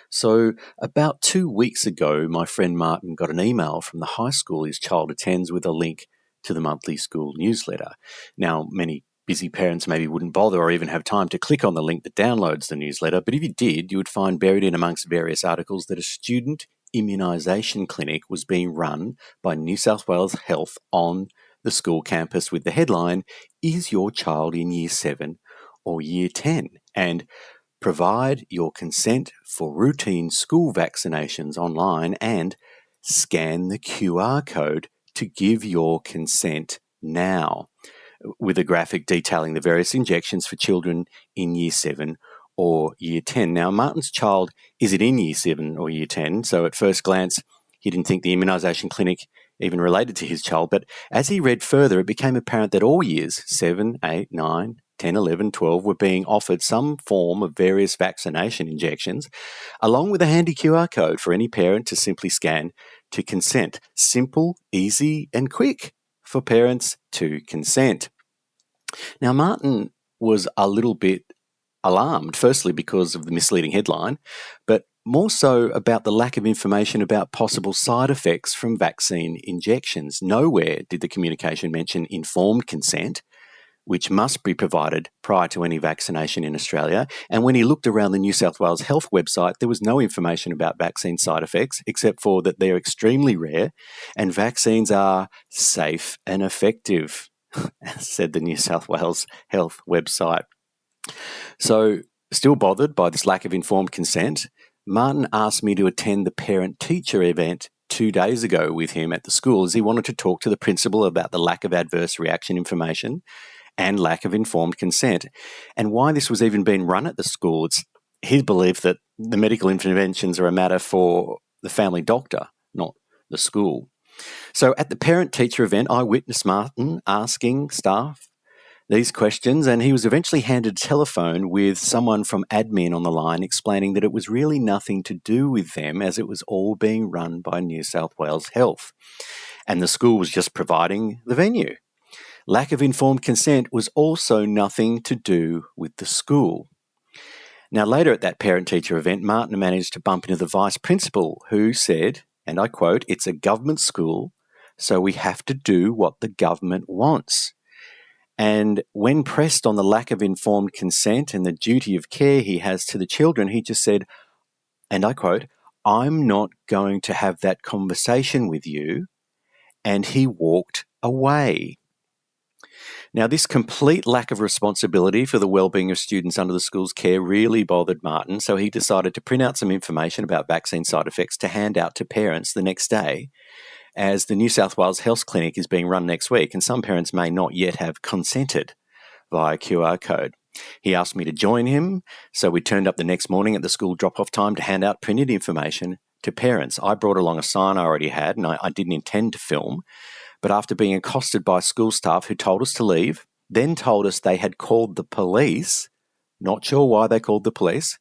So, about 2 weeks ago, my friend Martin got an email from the high school his child attends with a link to the monthly school newsletter. Now, many busy parents maybe wouldn't bother or even have time to click on the link that downloads the newsletter, but if you did, you would find buried in amongst various articles that a student immunisation clinic was being run by New South Wales Health on the school campus with the headline, "Is your child in Year 7 or Year 10?" And provide your consent for routine school vaccinations online and scan the QR code to give your consent now, with a graphic detailing the various injections for children in Year 7 or Year 10. Now, Martin's child isn't in Year 7 or Year 10, so at first glance, he didn't think the immunisation clinic even related to his child. But as he read further, it became apparent that all years 7, 8, 9, 10, 11, 12 were being offered some form of various vaccination injections, along with a handy QR code for any parent to simply scan to consent. Simple, easy, and quick for parents to consent. Now, Martin was a little bit alarmed, firstly because of the misleading headline, but more so about the lack of information about possible side effects from vaccine injections. Nowhere did the communication mention informed consent, which must be provided prior to any vaccination in Australia. And when he looked around the New South Wales Health website, there was no information about vaccine side effects, except for that they're extremely rare and vaccines are safe and effective, said the New South Wales Health website. So, still bothered by this lack of informed consent, Martin asked me to attend the parent-teacher event 2 days ago with him at the school, as he wanted to talk to the principal about the lack of adverse reaction information and lack of informed consent, and why this was even being run at the school. It's his belief that the medical interventions are a matter for the family doctor, not the school. So at the parent-teacher event, I witnessed Martin asking staff these questions, and he was eventually handed a telephone with someone from admin on the line explaining that it was really nothing to do with them, as it was all being run by New South Wales Health, and the school was just providing the venue. Lack of informed consent was also nothing to do with the school. Now, later at that parent-teacher event, Martin managed to bump into the vice principal, who said, and I quote, "It's a government school, so we have to do what the government wants." And when pressed on the lack of informed consent and the duty of care he has to the children, he just said, and I quote, "I'm not going to have that conversation with you," and he walked away. Now, this complete lack of responsibility for the well-being of students under the school's care really bothered Martin, so he decided to print out some information about vaccine side effects to hand out to parents the next day, as the New South Wales Health Clinic is being run next week, and some parents may not yet have consented via QR code. He asked me to join him, so we turned up the next morning at the school drop-off time to hand out printed information to parents. I brought along a sign I already had, and I didn't intend to film, but after being accosted by school staff who told us to leave, then told us they had called the police, not sure why they called the police,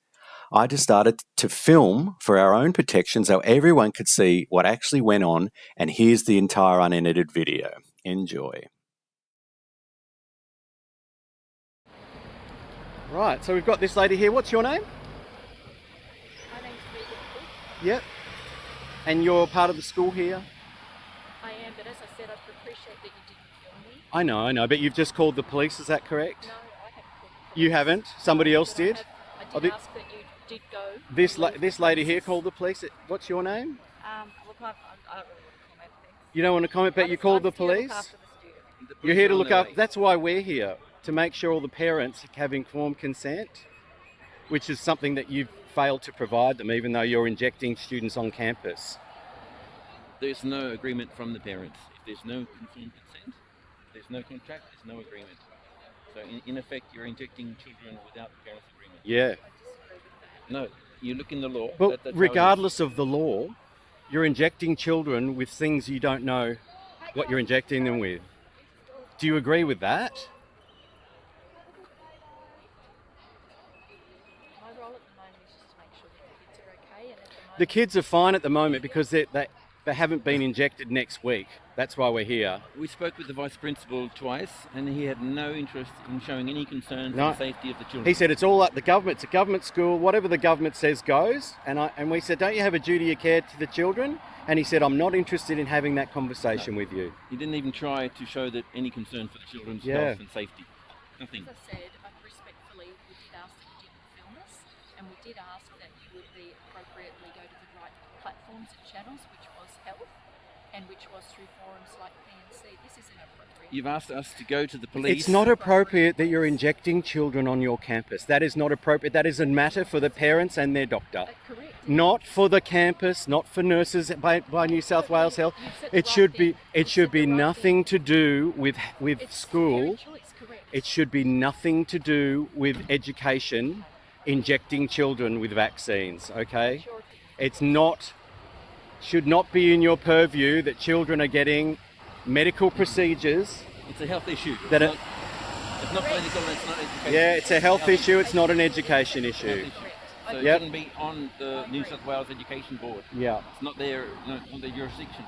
I just started to film for our own protection so everyone could see what actually went on, and here's the entire unedited video. Enjoy. Right, so we've got this lady here. What's your name? My name's Megan. Yep. And you're part of the school here? I am, but as I said, I'd appreciate that you didn't film me. I know, but you've just called the police, is that correct? No, I haven't called the police. You haven't? Somebody else did? I did ask that you did go. This lady here called the police. What's your name? Look, I don't really want to comment. You don't want to comment, but you called the police? You're here to look up. That's why we're here, to make sure all the parents have informed consent, which is something that you've failed to provide them, even though you're injecting students on campus. There's no agreement from the parents. If there's no informed consent, there's no contract, there's no agreement. So in effect, you're injecting children without the parents' agreement. Yeah. No, you look in the law. But regardless of the law, you're injecting children with things you don't know what you're injecting them with. Do you agree with that? My role at the moment is just to make sure that the kids are okay. And at The kids are fine at the moment because but haven't been injected next week. That's why we're here. We spoke with the vice principal twice, and he had no interest in showing any concern for No. the safety of the children. He said it's all up the government. It's a government school. Whatever the government says goes. And we said, don't you have a duty of care to the children? And he said, I'm not interested in having that conversation with you. He didn't even try to show that any concern for the children's Yeah. health and safety. Nothing. As I said, respectfully, we did ask that you didn't film this, and we did ask that you would be appropriately go to the right platforms and channels, which was health, and which was through forums like PNC. This isn't appropriate. You've asked us to go to the police. It's not appropriate that you're injecting children on your campus. That is not appropriate. That is a matter for the parents and their doctor. Correct. Not for the campus, not for nurses by New South Wales Health. It should be nothing to do with school. It should be nothing to do with education, injecting children with vaccines, okay? It's not, should not be in your purview that children are getting medical procedures. It's a health issue. That it's not political and it's not education. Yeah, it's a health issue, it's not an education issue. So it Yep. shouldn't be on the New South Wales Education Board. Yeah. It's not their, not their jurisdiction.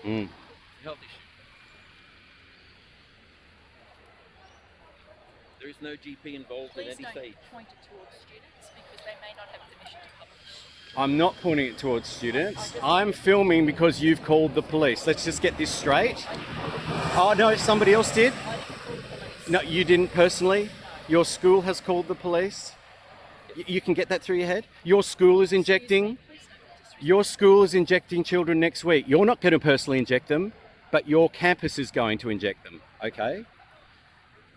Mm. It's a health issue. There is no GP involved Please at any don't stage. point it towards students because they may not have permission to publish. I'm not pointing it towards students. I'm filming because you've called the police. Let's just get this straight. Oh, no, somebody else did? No, you didn't personally? Your school has called the police? You can get that through your head? Your school is injecting? Your school is injecting children next week. You're not going to personally inject them, but your campus is going to inject them, okay?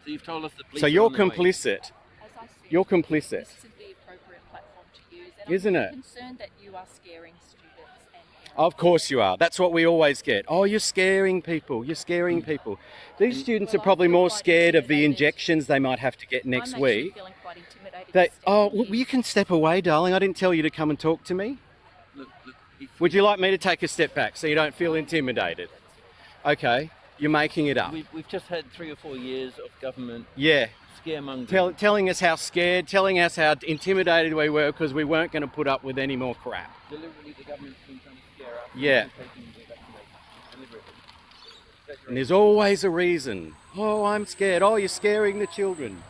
So you've told us the police So are you're on their way. complicit. As I said, You're complicit. this isn't the appropriate platform to use. And Isn't I'm it? concerned that you are scaring students and parents. Of course you are. That's what we always get. Oh, you're scaring people. You're scaring people. These students are probably more scared of the injections they might have to get next I'm actually week. feeling quite intimidated. They, to oh, stand here. you can step away, darling. I didn't tell you to come and talk to me. Look, Would you like me to take a step back so you don't feel intimidated? Okay, you're making it up. we've just had 3 or 4 years of government Yeah, scaremongering. telling us how scared, telling us how intimidated we were because we weren't going to put up with any more crap. Deliberately, the government's been trying to scare us. Yeah. into taking the vaccination. Deliberately. And there's always a reason. Oh, I'm scared. Oh, you're scaring the children.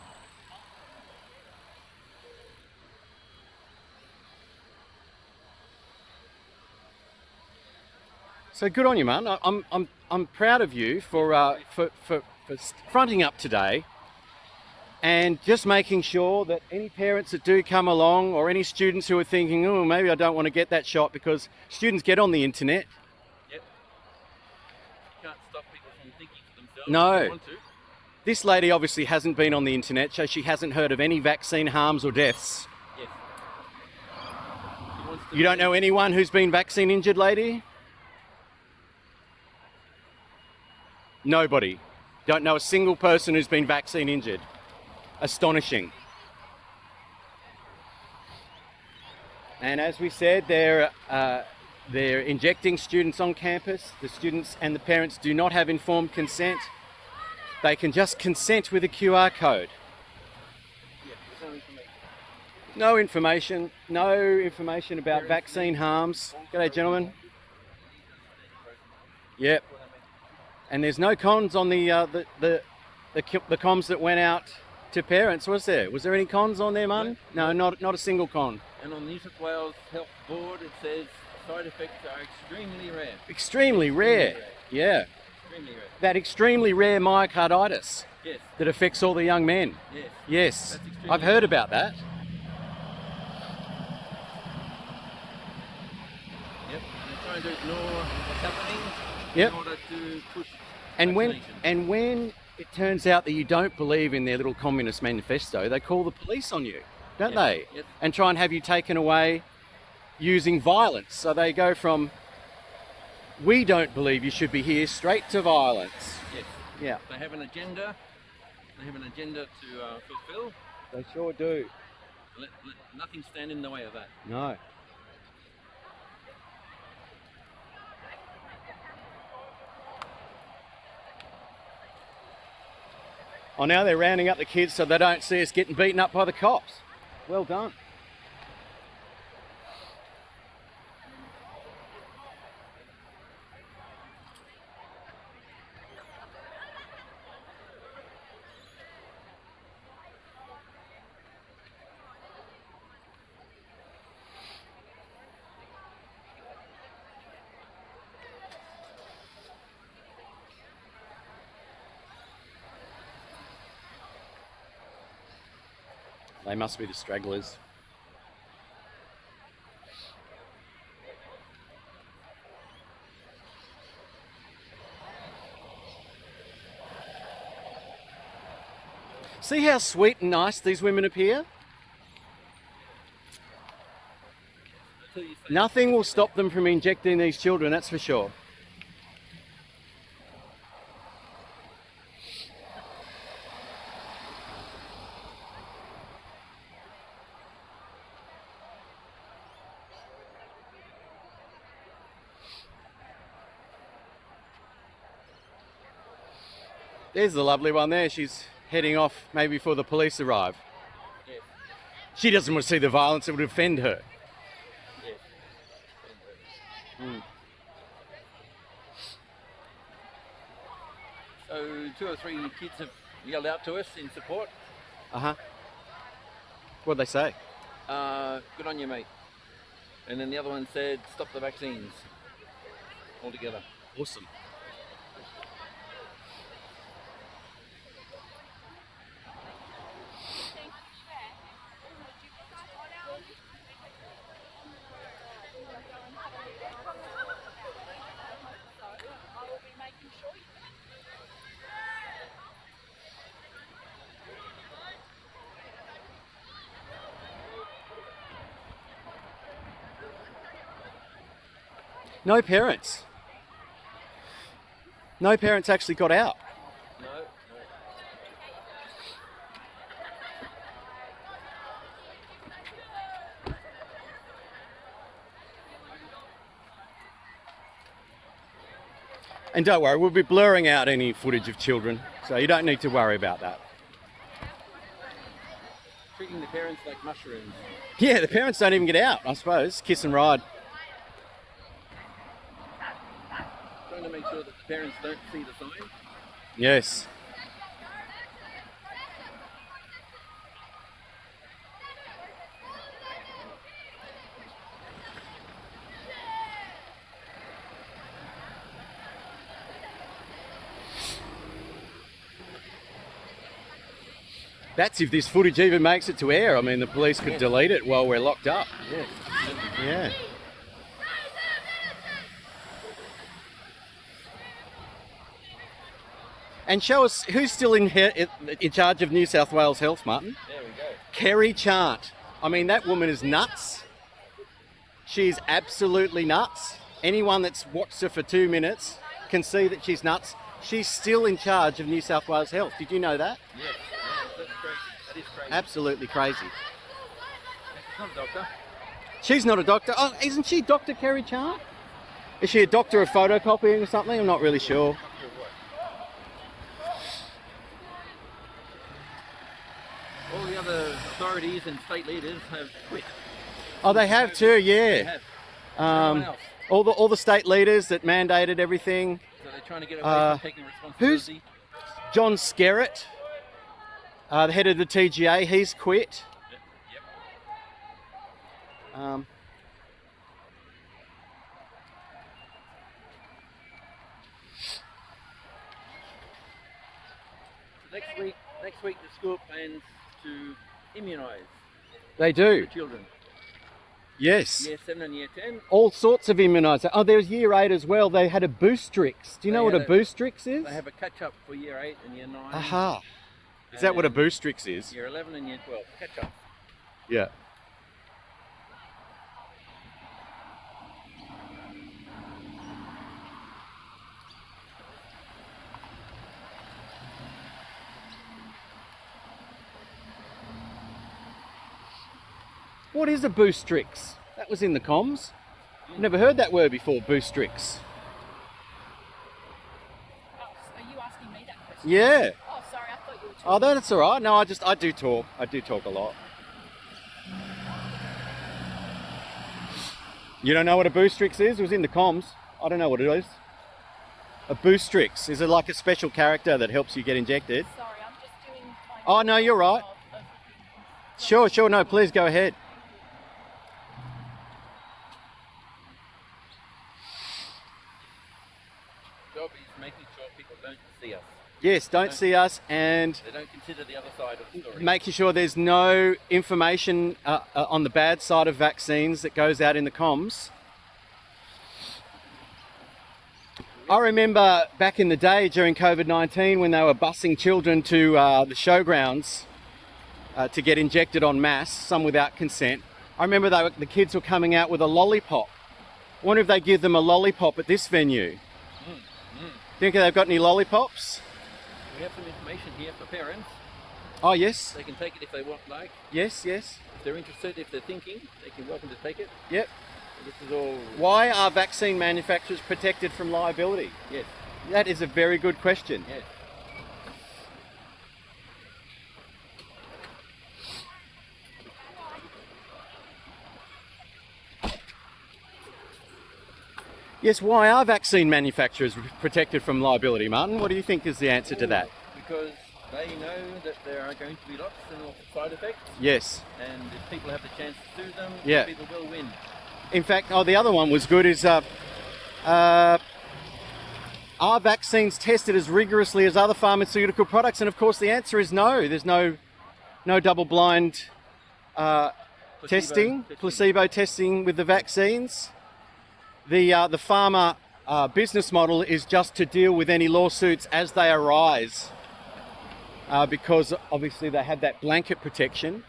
So good on you, man. I'm proud of you for fronting up today and just making sure that any parents that do come along or any students who are thinking, oh, maybe I don't want to get that shot, because students get on the internet. Yep. You can't stop people from thinking for themselves. No. If they want to. This lady obviously hasn't been on the internet, so she hasn't heard of any vaccine harms or deaths. Yes. He wants to You don't know anyone who's been vaccine injured, lady? Nobody. Don't know a single person who's been vaccine injured. Astonishing. And as we said, they're injecting students on campus. The students and the parents do not have informed consent. They can just consent with a QR code. Yeah, there's no information. No information about vaccine harms. G'day, gentlemen. Yep. And there's no cons on the comms that went out to parents, was there? Was there any cons on there, Martin? No, not a single con. And on the New South Wales Health Board, it says side effects are extremely rare. Extremely rare. Yeah. Extremely rare. That extremely rare myocarditis Yes. that affects all the young men. Yes. Yes. That's extremely I've heard about that. Yep. And they're trying to ignore what's happening Yep. in order to push And vaccination. when it turns out that you don't believe in their little communist manifesto, they call the police on you, don't Yes, they? yes. And try and have you taken away using violence. So they go from, we don't believe you should be here, straight to violence. Yes. Yeah, They have an agenda. They have an agenda to fulfill. they sure do. Let nothing stand in the way of that. No. Oh, now they're rounding up the kids so they don't see us getting beaten up by the cops. Well done. They must be the stragglers. See how sweet and nice these women appear? Nothing will stop them from injecting these children, that's for sure. There's the lovely one there. She's heading off maybe before the police arrive. Yes. She doesn't want to see the violence, it would offend her. Yes. Mm. So 2 or 3 kids have yelled out to us in support. Uh-huh. What'd they say? Good on you, mate. And then the other one said, stop the vaccines altogether. Awesome. No parents. No parents actually got out. No. And don't worry, we'll be blurring out any footage of children, so you don't need to worry about that. Treating the parents like mushrooms. Yeah, the parents don't even get out, I suppose. Kiss and ride. Trying to make sure that the parents don't see the sign. Yes. That's if this footage even makes it to air. I mean, the police could delete it while we're locked up. Yes. Yeah. And show us who's still in charge of New South Wales Health, Martin. There we go. Kerry Chant. I mean, that woman is nuts. She's absolutely nuts. Anyone that's watched her for 2 minutes can see that she's nuts. She's still in charge of New South Wales Health. Did you know that? Yes. That's crazy. That is crazy. Absolutely crazy. She's not a doctor. She's not a doctor. Oh, isn't she Dr. Kerry Chant? Is she a doctor of photocopying or something? I'm not really sure. All the other authorities and state leaders have quit. Oh, they have too, yeah. They have. No one else. All the state leaders that mandated everything. So they're trying to get away from taking Who's responsibility. John Skerritt, the head of the TGA? He's quit. Yep. Next week the school plans to immunise They do. the children. Yes. Year 7 and Year 10. All sorts of immunisation. Oh, there's Year 8 as well. They had a Boostrix. Do you know what a Boostrix is? They have a catch-up for Year 8 and Year 9. Aha. Is that what a Boostrix is? Year 11 and Year 12. Catch-up. Yeah. What is a Boostrix? That was in the comms. Never heard that word before, Boostrix. Oh, are you asking me that question? Yeah. Oh, sorry, I thought you were talking. Oh, that's all right. No, I do talk. I do talk a lot. You don't know what a Boostrix is? It was in the comms. I don't know what it is. A Boostrix, is it like a special character that helps you get injected? Sorry, I'm just doing my... Oh, no, you're right. Sure, no, please go ahead. So job is making sure people don't see us. Yes, don't see us, and They don't consider the other side of the story. making sure there's no information on the bad side of vaccines that goes out in the comms. I remember back in the day during COVID-19 when they were busing children to the showgrounds to get injected en masse, some without consent. I remember the kids were coming out with a lollipop. I wonder if they give them a lollipop at this venue. Think they've got any lollipops? We have some information here for parents. Oh, yes. They can take it if they want, like. Yes, yes. If they're interested, if they're thinking, they can welcome to take it. Yep. This is all. Why are vaccine manufacturers protected from liability? Yes. That is a very good question. Yes. Yes, why are vaccine manufacturers protected from liability, Martin? What do you think is the answer to that? Because they know that there are going to be lots and lots of side effects, Yes. and if people have the chance to sue them, Yeah. people will win. In fact, the other one was good, is are vaccines tested as rigorously as other pharmaceutical products? And of course the answer is no. There's no double-blind placebo testing with the vaccines. The pharma business model is just to deal with any lawsuits as they arise, because obviously they have that blanket protection.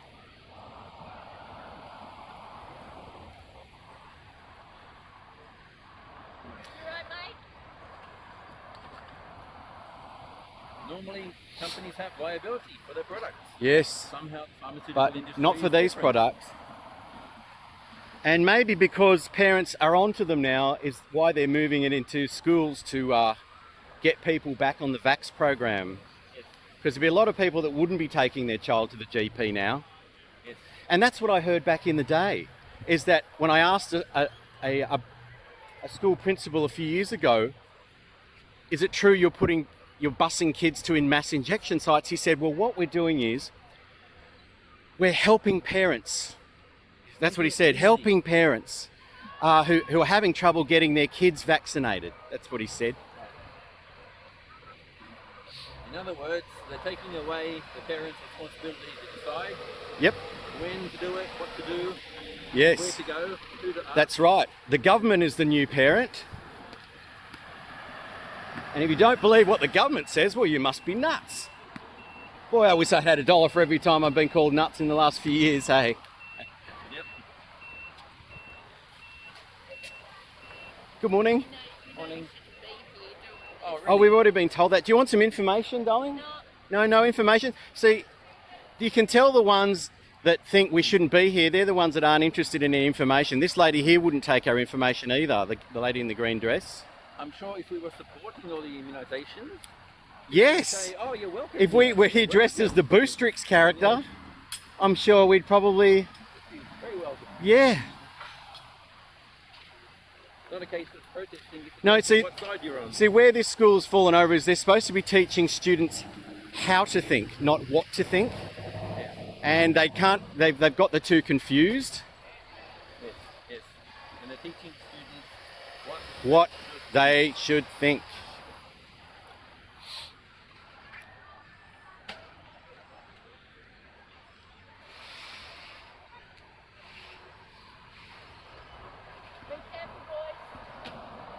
Normally, companies have liability for their products. Yes, Somehow, the pharmaceutical but industry not for is these different. products. And maybe because parents are onto them now is why they're moving it into schools to get people back on the vax program. Yes. Because there'd be a lot of people that wouldn't be taking their child to the GP now. Yes. And that's what I heard back in the day, is that when I asked a school principal a few years ago, is it true you're busing kids to in mass injection sites? He said, well, what we're doing is we're helping parents. That's what he said, helping parents who are having trouble getting their kids vaccinated. That's what he said. In other words, they're taking away the parents' responsibility to decide Yep. when to do it, what to do, Yes. where to go, who to ask. That's right. The government is the new parent. And if you don't believe what the government says, well, you must be nuts. Boy, I wish I had $1 for every time I've been called nuts in the last few years, hey? Yep. Good morning. Morning. Oh, we've already been told that. Do you want some information, darling? No information? See, you can tell the ones that think we shouldn't be here, they're the ones that aren't interested in any information. This lady here wouldn't take our information either, the lady in the green dress. I'm sure if we were supporting all the immunisations, Yes. say, oh, you're welcome. If we were here dressed as the Boostrix character, I'm sure we'd probably, Very welcome. yeah. Not a case of protesting. It's No, about see- what side you're on. See, where this school's fallen over is they're supposed to be teaching students how to think, not what to think. And they can't, they've got the two confused. Yes, yes. And they're teaching students What they should think. Be careful, boys.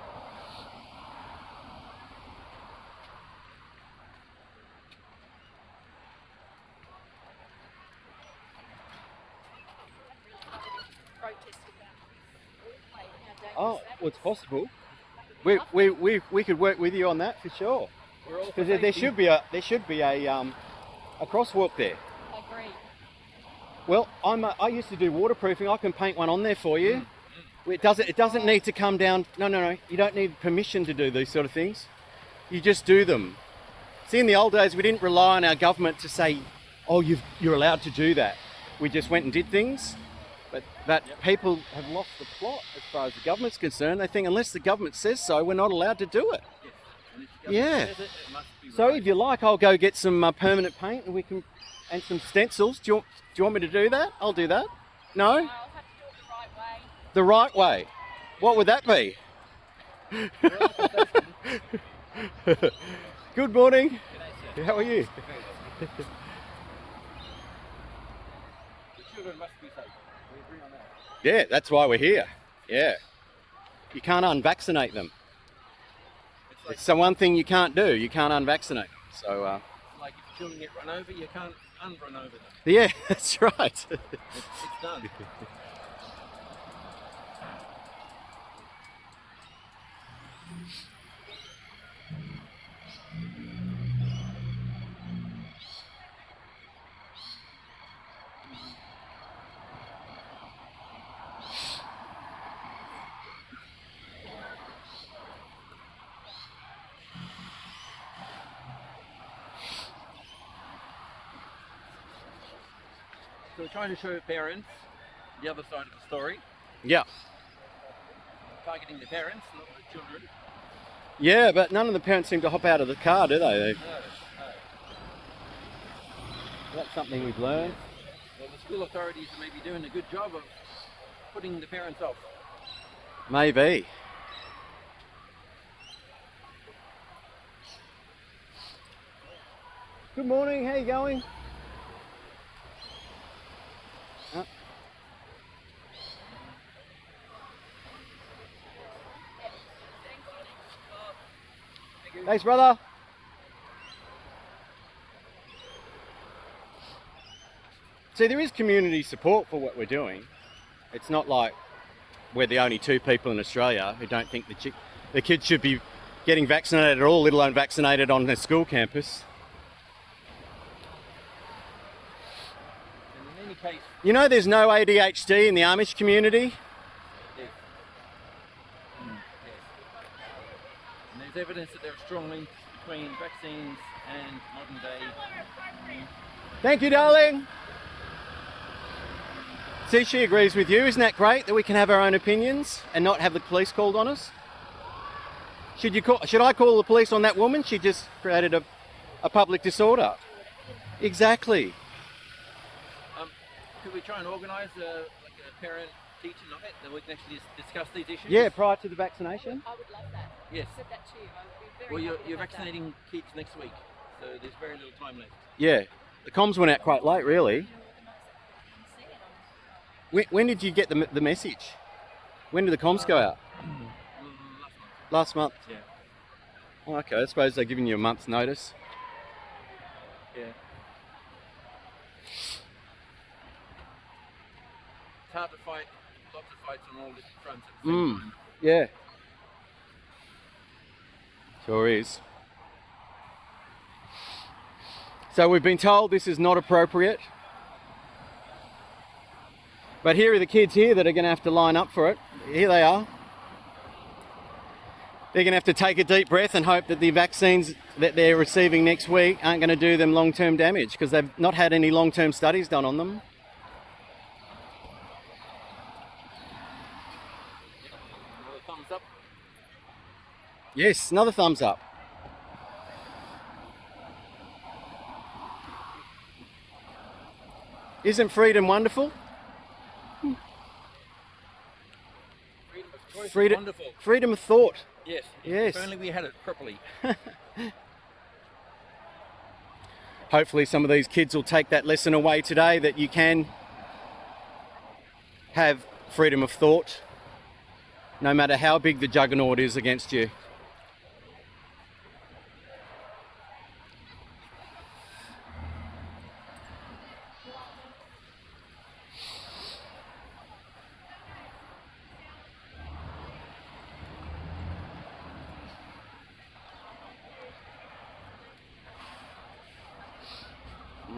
Protest about how dangerous Oh, that well, it's is. possible. We could work with you on that for sure. we're all for Because there safety. should be a crosswalk there. Agreed. Well, I used to do waterproofing. I can paint one on there for you. It doesn't need to come down. No. You don't need permission to do these sort of things. You just do them. See, in the old days, we didn't rely on our government to say, "Oh, you're allowed to do that." We just went and did things. But people have lost the plot as far as the government's concerned. They think unless the government says so, we're not allowed to do it. Yes. And if the government Yeah. says it must be So right. if you like, I'll go get some permanent paint and some stencils. Do you want me to do that? I'll do that. No? I'll have to do it the right way. The right way. What would that be? Good morning. How are you? The children must be safe. We agree on that. Yeah, that's why we're here. Yeah. You can't unvaccinate them. It's the one thing you can't do. You can't unvaccinate them. So, It's like if children get run over, you can't unrun over them. yeah, that's right. It's done. So we're trying to show parents the other side of the story, Yeah. targeting the parents, not the children. Yeah, but none of the parents seem to hop out of the car, do they? No. That's something we've learned. Well, the school authorities are maybe doing a good job of putting the parents off. Maybe. Good morning, how you going? Thanks, brother. See, there is community support for what we're doing. It's not like we're the only two people in Australia who don't think the kids should be getting vaccinated at all, let alone vaccinated on their school campus. And in any case, You know, there's no ADHD in the Amish community. yes. And there's evidence that there are strong links between vaccines and modern day. Thank you, darling. See, she agrees with you. Isn't that great that we can have our own opinions and not have the police called on us? Should I call the police on that woman? She just created a public disorder. Exactly. Could we try and organise a parent-teacher night that we can actually discuss these issues? Yeah, prior to the vaccination. I would love that. Yes. I said that to you. I would be very Well, happy you're about that. vaccinating kids next week, so there's very little time left. Yeah, the comms went out quite late, really. When did you get the message? When did the comms go out? Last month. Yeah. Oh, okay, I suppose they're giving you a month's notice. Yeah. It's hard to fight lots of fights on all different fronts at the same time. Yeah. Sure is. So we've been told this is not appropriate. But here are the kids here that are going to have to line up for it. Here they are. They're going to have to take a deep breath and hope that the vaccines that they're receiving next week aren't going to do them long-term damage, because they've not had any long-term studies done on them. Another thumbs up. Yes, another thumbs up. Isn't freedom wonderful? Freedom of choice is Freedom, wonderful. freedom of thought. Yes. Yes. If only we had it properly. Hopefully some of these kids will take that lesson away today, that you can have freedom of thought no matter how big the juggernaut is against you.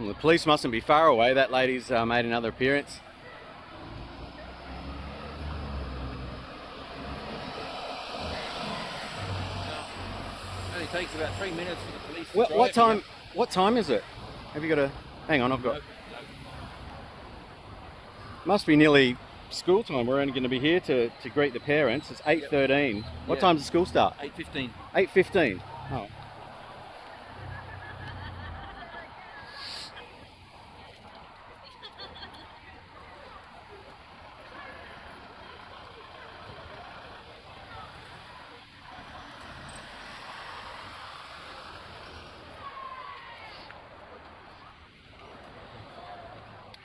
The police mustn't be far away. That lady's made another appearance. It only takes about 3 minutes for the police to What drive time? here. What time is it? Have you got a? Hang on, I've got. No. Must be nearly school time. We're only going to be here to greet the parents. It's 8:13. What Yeah. time does school start? 8:15. 8:15. Oh.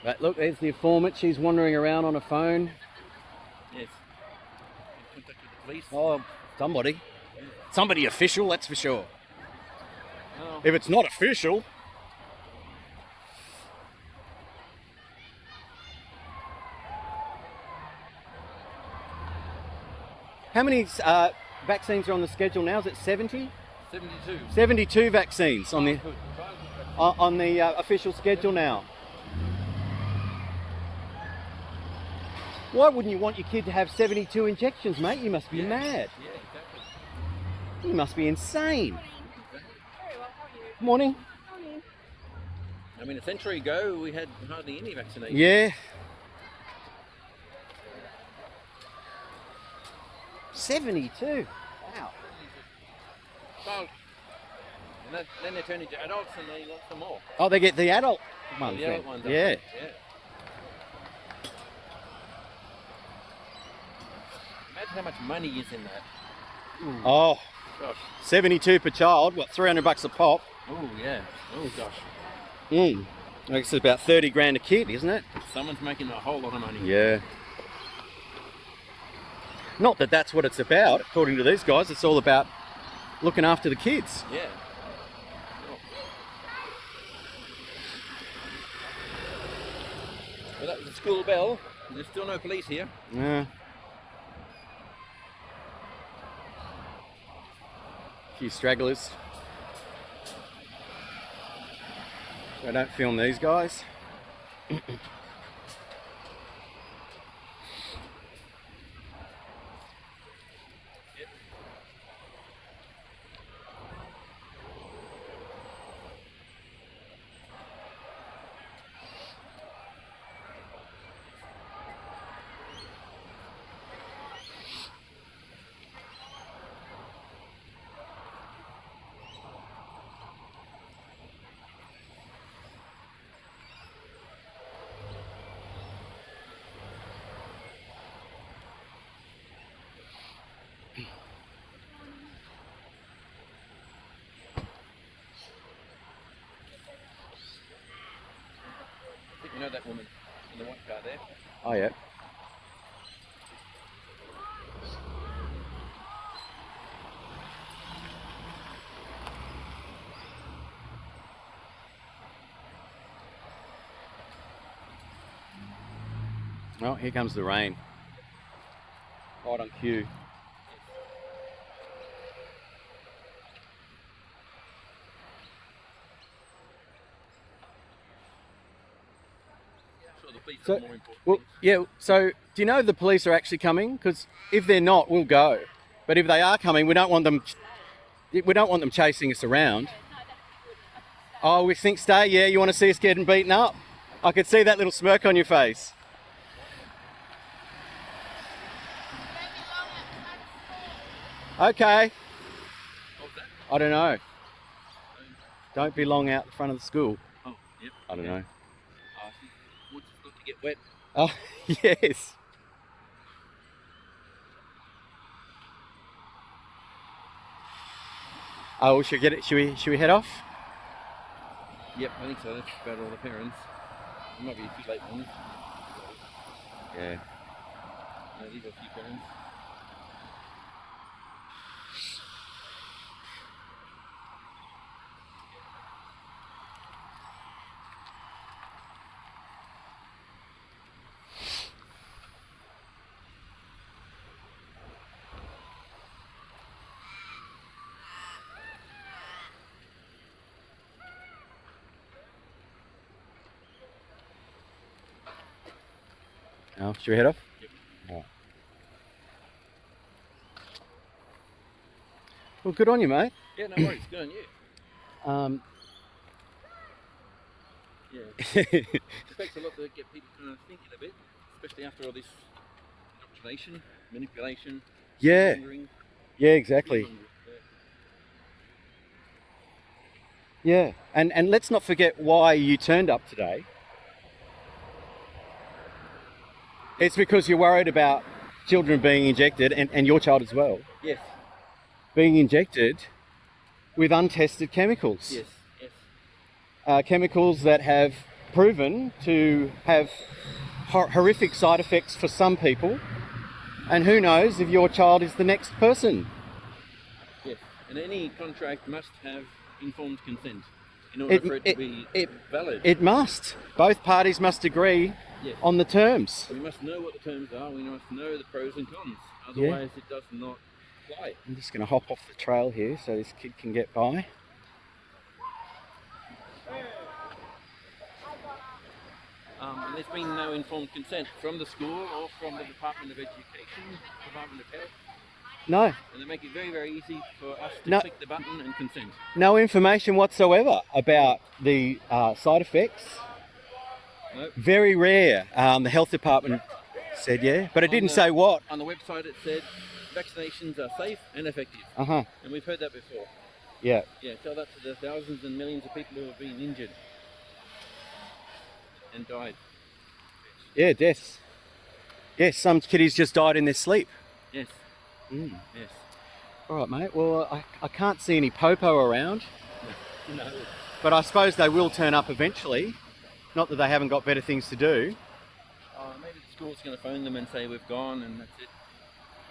But look, there's the informant. She's wandering around on a phone. Yes. In contact with the police. Oh, somebody. Somebody official, that's for sure. Oh. If it's not official... How many vaccines are on the schedule now? Is it 70? 72. 72 vaccines on the Good. official schedule now. Why wouldn't you want your kid to have 72 injections, mate? You must be mad. Yeah, exactly. You must be insane. Very well, how are you? Morning. Morning. I mean, a century ago, we had hardly any vaccination. Yeah. 72. Wow. So, and then they turn into adults and they want some more. Oh, they get the adult ones. The then. adult ones. Yeah. Yeah. Imagine how much money is in that. Oh, Gosh. 72 per child. What, $300 a pop? Oh, yeah. Oh, gosh. I guess it's about 30 grand a kid, isn't it? Someone's making a whole lot of money. Yeah. Not that that's what it's about, according to these guys. It's all about looking after the kids. Yeah. Well, that was the school bell. There's still no police here. Yeah. A few stragglers. So I don't film these guys. I think you know that woman in the white car there. Oh, yeah. Oh, here comes the rain. Right on cue. Sure, the police So, are more important. well, yeah, so do you know the police are actually coming? Because if they're not, we'll go. But if they are coming, we don't want them chasing us around. Oh, we think stay? Yeah, you want to see us getting beaten up? I could see that little smirk on your face. Okay. What was that? I don't know. Don't be long out the front of the school. Oh, yep. I don't know. I think what's not to get wet. Oh, yes. Oh, should we get it? Should we head off? Yep, I think so. That's about all the parents. There might be a few late ones. Yeah. No, these are a few parents. Oh, should we head off? Yep. All right. Well, good on you, mate. Yeah, no worries. Good on you. Yeah. It takes a lot to get people kind of thinking a bit, especially after all this indoctrination, manipulation, Yeah. mongering. Yeah, exactly. Yeah. Yeah, and let's not forget why you turned up today. It's because you're worried about children being injected, and your child as well, Yes. being injected with untested chemicals. Yes. Yes. Chemicals that have proven to have horrific side effects for some people, and who knows if your child is the next person. Yes, and any contract must have informed consent in order for it to be valid. It must. Both parties must agree Yes. on the terms. We must know what the terms are, we must know the pros and cons, otherwise it does not apply. I'm just going to hop off the trail here so this kid can get by. And there's been no informed consent from the school or from the Department of Education, Department of Health. No. And they make it very, very easy for us to click the button and consent. No information whatsoever about the side effects. Nope. Very rare. The health department said but it didn't say what. On the website it said vaccinations are safe and effective. Uh-huh. And we've heard that before. Yeah. Yeah, tell that to the thousands and millions of people who have been injured and died. Yeah, deaths. Yes, some kiddies just died in their sleep. Yes. Mm. Yes. All right, mate. Well, I can't see any popo around. No. But I suppose they will turn up eventually. Not that they haven't got better things to do. Maybe the school's going to phone them and say we've gone and that's it.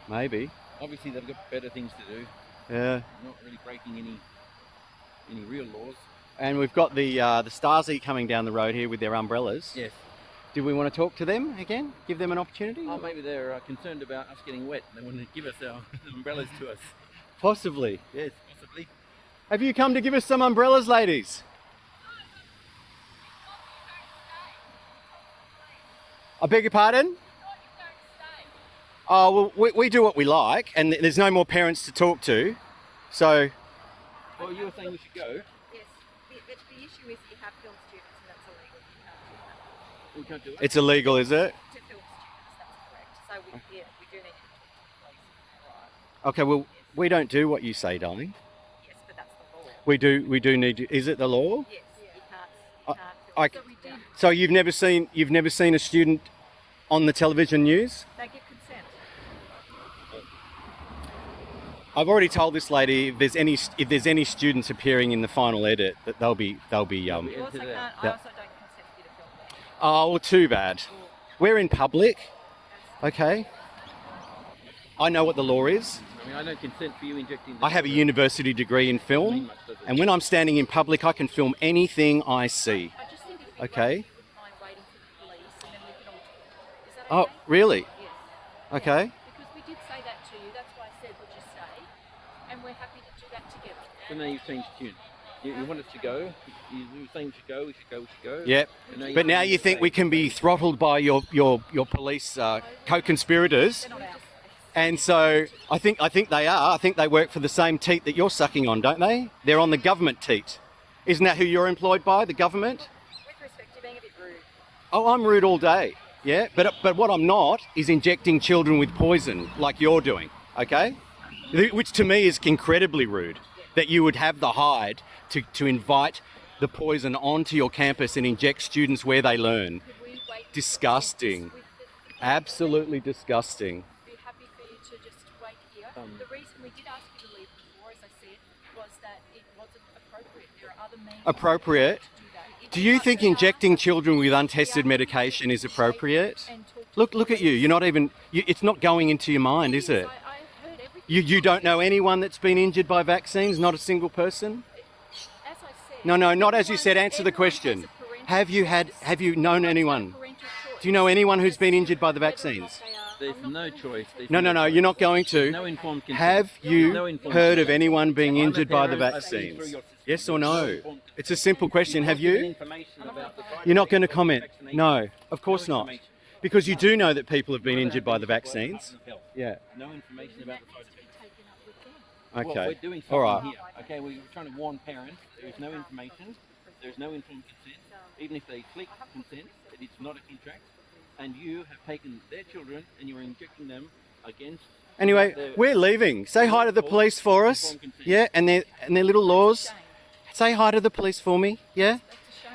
Maybe. Obviously they've got better things to do. Yeah. Not really breaking any real laws. And we've got the Stasi coming down the road here with their umbrellas. Yes. Do we want to talk to them again? Give them an opportunity? Oh, maybe they're concerned about us getting wet. They want to give us our umbrellas to us. Possibly. Yes, possibly. Have you come to give us some umbrellas, ladies? I beg your pardon? Oh, well, we do what we like, and there's no more parents to talk to. So, Well, you were saying we should go. Yes, the issue is you have film students and that's illegal. You can't do that. We can't do it. it's illegal, is it? To film students, that's correct. So we do need to talk to the police. Okay, well, we don't do what you say, darling. Yes, but that's the law. We do need to, is it the law? Yes, you I- can't I- film. So we did. So you've never seen a student on the television news? They give consent. I've already told this lady if there's any students appearing in the final edit that they'll be You also Yeah. can't. I Yeah. also don't consent for you to film that. Oh, well, too bad. We're in public. Okay. I know what the law is. I mean, I don't consent for you injecting. I have a university degree in film, and when I'm standing in public, I can film anything I see. I just think it'd be Okay. great if you wouldn't mind waiting for the police and then we can all talk. Is that Oh, okay? really? Yes. Okay. Because we did say that to you, that's why I said would you stay, and we're happy to do that together. So now you've changed tune. You want us to go. You were saying we should go. We should go. We should go. Yep. And But now you think we can be throttled by your police co-conspirators, They're not ours. and so I think they are. I think they work for the same teat that you're sucking on, don't they? They're on the government teat. Isn't that who you're employed by, the government? With respect, you're being a bit rude. Oh, I'm rude all day. Yeah, but what I'm not is injecting children with poison like you're doing. Okay, which to me is incredibly rude. That you would have the hide to invite the poison onto your campus and inject students where they learn. Could we wait? Disgusting. With the Absolutely disgusting. be happy for you to just wait here. The reason we did ask you to leave before, as I said, was that it wasn't appropriate. There are other means Appropriate? to do that. If Do you want think to injecting ask- children with untested medication is appropriate? and talk to Look the at you. You're not even. It's not going into your mind, is it? police. I heard everything. You don't know anyone that's been injured by vaccines? Not a single person? As I said, No, not as you everyone- said. Answer the everyone question. has a parental Have you known choice. anyone? Parental choice. Do you know anyone who's been injured by the Whether or not vaccines? they are- There's I'm not no going to- choice. There's No, choice. you're not going There's to. no informed consent. Have No you informed heard of consent. anyone being I'm a injured by the parent, I've seen through vaccines? your system. Yes or No no? informed consent. It's a simple question. Have you? Information about the side You're not going to effects of comment? vaccination. No, of course No not. information. Because you do know that people have been Not injured by the about vaccines. Department of Health. Yeah. No information about the side effects. Taken up with them. Well, Okay. we're doing something All right. here. Okay, we're trying to warn parents. There's no information. There's no informed consent. Even if they click consent, it's not a contract. And you have taken their children and you're injecting them against. Anyway, their- we're leaving. Say hi to the police for us. Yeah, and their little laws. Say hi to the police for me. Yeah.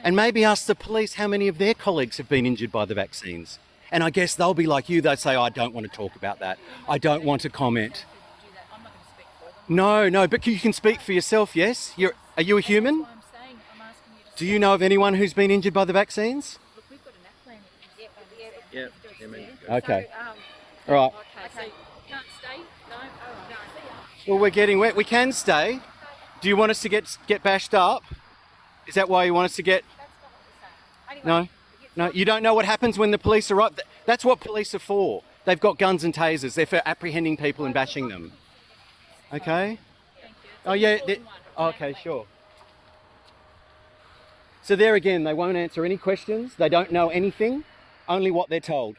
And maybe ask the police how many of their colleagues have been injured by the vaccines. And I guess they'll be like you. They'll say, I don't want to talk about that. I don't want to comment. Do that. I'm not going to speak for them. No, but you can speak for yourself, yes? Are you a human? That's what I'm saying. I'm asking you Do you know of anyone who's been injured by the vaccines? Look, we've got an app plan. Yeah, yeah, man. Okay. So, All right. okay, so can't stay? No? All right. No. See ya. Well, we're getting wet. We can stay. Do you want us to get bashed up? Is that why you want us to get? No? No, you don't know what happens when the police arrive. That's what police are for. They've got guns and tasers. They're for apprehending people and bashing them. Okay? Thank you. Oh, yeah. Okay, sure. So there again, they won't answer any questions. They don't know anything, only what they're told.